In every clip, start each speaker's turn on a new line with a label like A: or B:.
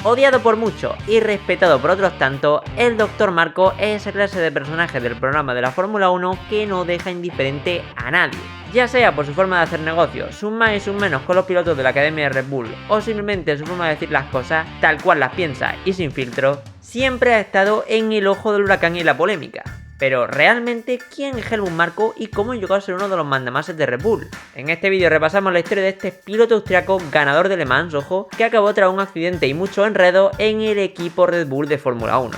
A: Odiado por muchos y respetado por otros tantos, el Dr. Marco es esa clase de personaje del programa de la Fórmula 1 que no deja indiferente a nadie. Ya sea por su forma de hacer negocios, sus más y sus menos con los pilotos de la Academia de Red Bull, o simplemente su forma de decir las cosas tal cual las piensa y sin filtro, siempre ha estado en el ojo del huracán y la polémica. Pero realmente, ¿quién es Helmut Marko y cómo llegó a ser uno de los mandamases de Red Bull? En este vídeo repasamos la historia de este piloto austriaco ganador de Le Mans, ojo, que acabó tras un accidente y mucho enredo en el equipo Red Bull de Fórmula 1.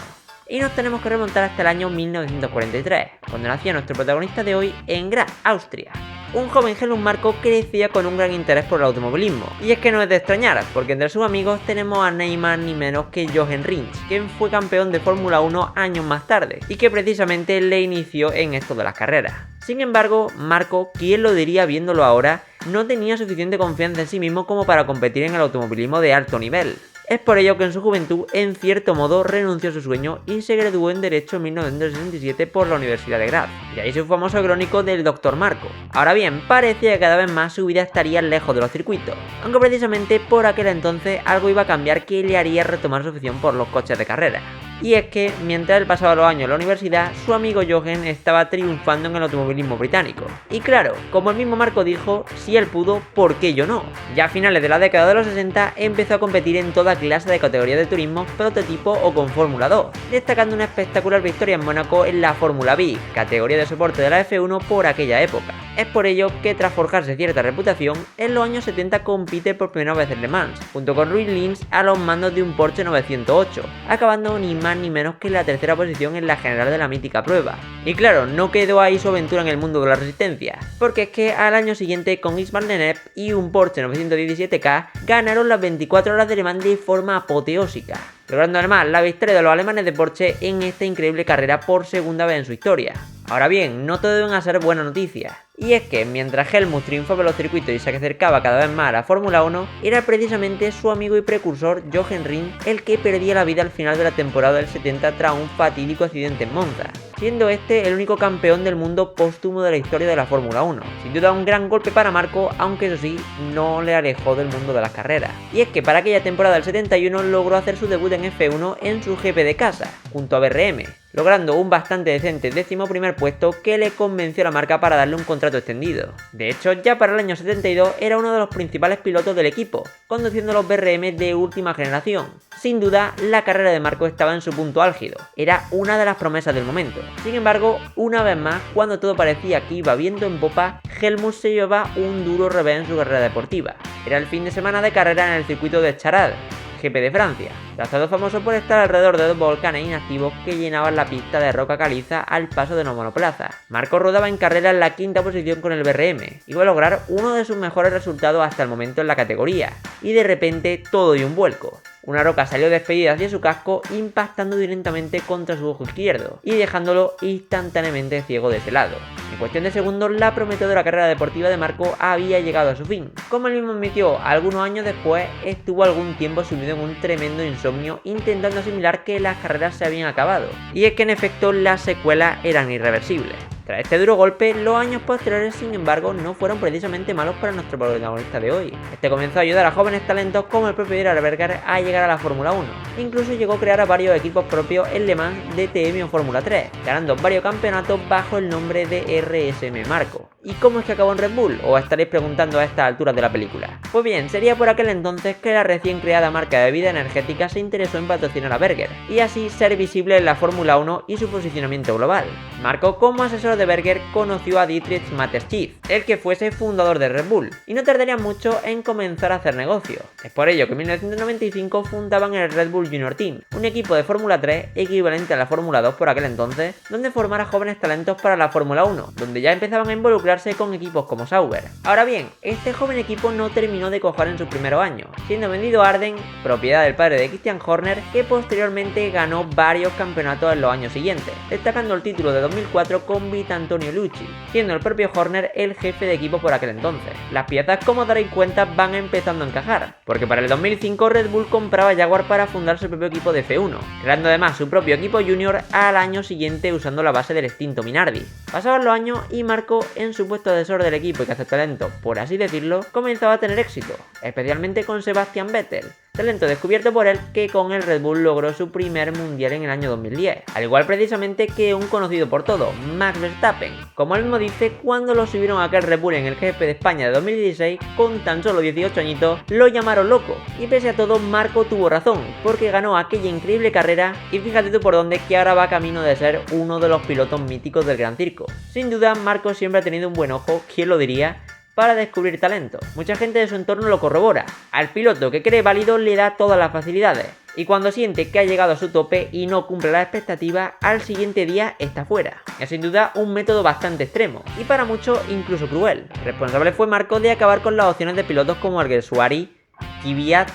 A: Y nos tenemos que remontar hasta el año 1943, cuando nacía nuestro protagonista de hoy en Graz, Austria. Un joven Helmut Marko crecía con un gran interés por el automovilismo. Y es que no es de extrañar, porque entre sus amigos tenemos a ni más ni menos que Jochen Rindt, quien fue campeón de Fórmula 1 años más tarde, y que precisamente le inició en esto de las carreras. Sin embargo, Marko, ¿quién lo diría viéndolo ahora?, no tenía suficiente confianza en sí mismo como para competir en el automovilismo de alto nivel. Es por ello que en su juventud, en cierto modo, renunció a su sueño y se graduó en Derecho en 1967 por la Universidad de Graz. De ahí su famoso crónico del Dr. Marko. Ahora bien, parecía que cada vez más su vida estaría lejos de los circuitos, aunque precisamente por aquel entonces algo iba a cambiar que le haría retomar su afición por los coches de carrera. Y es que, mientras él pasaba los años en la universidad, su amigo Jochen estaba triunfando en el automovilismo británico. Y claro, como el mismo Marko dijo, si él pudo, ¿por qué yo no? Ya a finales de la década de los 60 empezó a competir en toda clase de categorías de turismo, prototipo o con Fórmula 2, destacando una espectacular victoria en Mónaco en la Fórmula B, categoría de soporte de la F1 por aquella época. Es por ello que tras forjarse cierta reputación, en los años 70 compite por primera vez en Le Mans, junto con Ruy Linz a los mandos de un Porsche 908, acabando ni más ni menos que en la tercera posición en la general de la mítica prueba. Y claro, no quedó ahí su aventura en el mundo de la resistencia, porque es que al año siguiente con Ismail Deneb y un Porsche 917K ganaron las 24 horas de Le Mans de forma apoteósica, logrando además la victoria de los alemanes de Porsche en esta increíble carrera por segunda vez en su historia. Ahora bien, no todo deben ser buenas noticias. Y es que mientras Helmut triunfaba en los circuitos y se acercaba cada vez más a la Fórmula 1, era precisamente su amigo y precursor Jochen Rindt el que perdía la vida al final de la temporada del 70 tras un fatídico accidente en Monza, siendo este el único campeón del mundo póstumo de la historia de la Fórmula 1. Sin duda un gran golpe para Marko, aunque eso sí, no le alejó del mundo de las carreras. Y es que para aquella temporada del 71 logró hacer su debut en F1 en su GP de casa, junto a BRM, logrando un bastante decente 11º puesto que le convenció a la marca para darle un contrato extendido. De hecho, ya para el año 72 era uno de los principales pilotos del equipo, conduciendo los BRM de última generación. Sin duda, la carrera de Marko estaba en su punto álgido, era una de las promesas del momento. Sin embargo, una vez más, cuando todo parecía que iba viento en popa, Helmut se llevaba un duro revés en su carrera deportiva. Era el fin de semana de carrera en el circuito de Charade, GP de Francia, trazado famoso por estar alrededor de dos volcanes inactivos que llenaban la pista de roca caliza al paso de los monoplazas. Marko rodaba en carrera en la quinta posición con el BRM, iba a lograr uno de sus mejores resultados hasta el momento en la categoría, y de repente todo dio un vuelco. Una roca salió despedida hacia su casco, impactando directamente contra su ojo izquierdo y dejándolo instantáneamente ciego de ese lado. En cuestión de segundos, la prometedora carrera deportiva de Marko había llegado a su fin. Como él mismo admitió, algunos años después estuvo algún tiempo sumido en un tremendo insomnio intentando asimilar que las carreras se habían acabado. Y es que en efecto las secuelas eran irreversibles. Tras este duro golpe, los años posteriores, sin embargo, no fueron precisamente malos para nuestro protagonista de hoy. Este comenzó a ayudar a jóvenes talentos como el propio Gerhard Berger a llegar a la Fórmula 1. Incluso llegó a crear a varios equipos propios en Le Mans, DTM o Fórmula 3, ganando varios campeonatos bajo el nombre de RSM Marko. ¿Y cómo es que acabó en Red Bull? Os estaréis preguntando a estas alturas de la película. Pues bien, sería por aquel entonces que la recién creada marca de bebida energética se interesó en patrocinar a Berger, y así ser visible en la Fórmula 1 y su posicionamiento global. Marko, como asesor de Berger, conoció a Dietrich Mateschitz, el que fuese fundador de Red Bull, y no tardaría mucho en comenzar a hacer negocio. Es por ello que en 1995 fundaban el Red Bull Junior Team, un equipo de Fórmula 3 equivalente a la Fórmula 2 por aquel entonces, donde formara jóvenes talentos para la Fórmula 1, donde ya empezaban a involucrarse con equipos como Sauber. Ahora bien, este joven equipo no terminó de cuajar en sus primeros años, siendo vendido a Arden, propiedad del padre de Christian Horner, que posteriormente ganó varios campeonatos en los años siguientes, destacando el título de 2004 con Vito Antonio Lucci, siendo el propio Horner el jefe de equipo por aquel entonces. Las piezas, como daréis cuenta, van empezando a encajar, porque para el 2005 Red Bull compraba Jaguar para fundar su propio equipo de F1, creando además su propio equipo junior al año siguiente usando la base del extinto Minardi. Pasaban los años y Marko, en su puesto de asesor del equipo y cazatalento, por así decirlo, comenzaba a tener éxito, especialmente con Sebastian Vettel, talento descubierto por él que con el Red Bull logró su primer mundial en el año 2010, al igual precisamente que un conocido por todos, Max Verstappen. Como él mismo dice, cuando lo subieron a aquel Red Bull en el GP de España de 2016, con tan solo 18 añitos, lo llamaron loco, y pese a todo Marco tuvo razón, porque ganó aquella increíble carrera y fíjate tú por dónde que ahora va camino de ser uno de los pilotos míticos del Gran Circo. Sin duda, Marco siempre ha tenido un buen ojo, ¿quién lo diría?, para descubrir talento. Mucha gente de su entorno lo corrobora. Al piloto que cree válido le da todas las facilidades, y cuando siente que ha llegado a su tope y no cumple las expectativas, al siguiente día está fuera. Es sin duda un método bastante extremo, y para muchos incluso cruel. Responsable fue Marco de acabar con las opciones de pilotos como Alguersuari, Kvyat,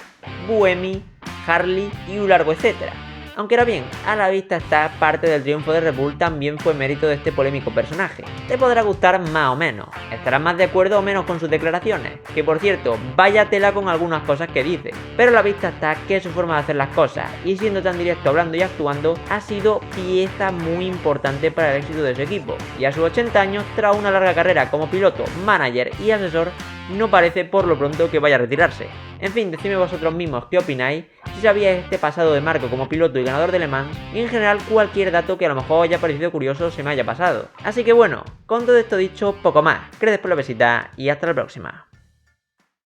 A: Buemi, Harley y un largo etcétera. Aunque ahora bien, a la vista está, parte del triunfo de Red Bull también fue mérito de este polémico personaje. Te podrá gustar más o menos, estarás más de acuerdo o menos con sus declaraciones, que por cierto, vaya tela con algunas cosas que dice, pero a la vista está que su forma de hacer las cosas, y siendo tan directo hablando y actuando, ha sido pieza muy importante para el éxito de su equipo, y a sus 80 años, tras una larga carrera como piloto, manager y asesor, no parece por lo pronto que vaya a retirarse. En fin, decidme vosotros mismos qué opináis, si sabíais este pasado de Marco como piloto y ganador de Le Mans, y en general cualquier dato que a lo mejor haya parecido curioso o se me haya pasado. Así que bueno, con todo esto dicho, poco más. Gracias por la visita y hasta la próxima.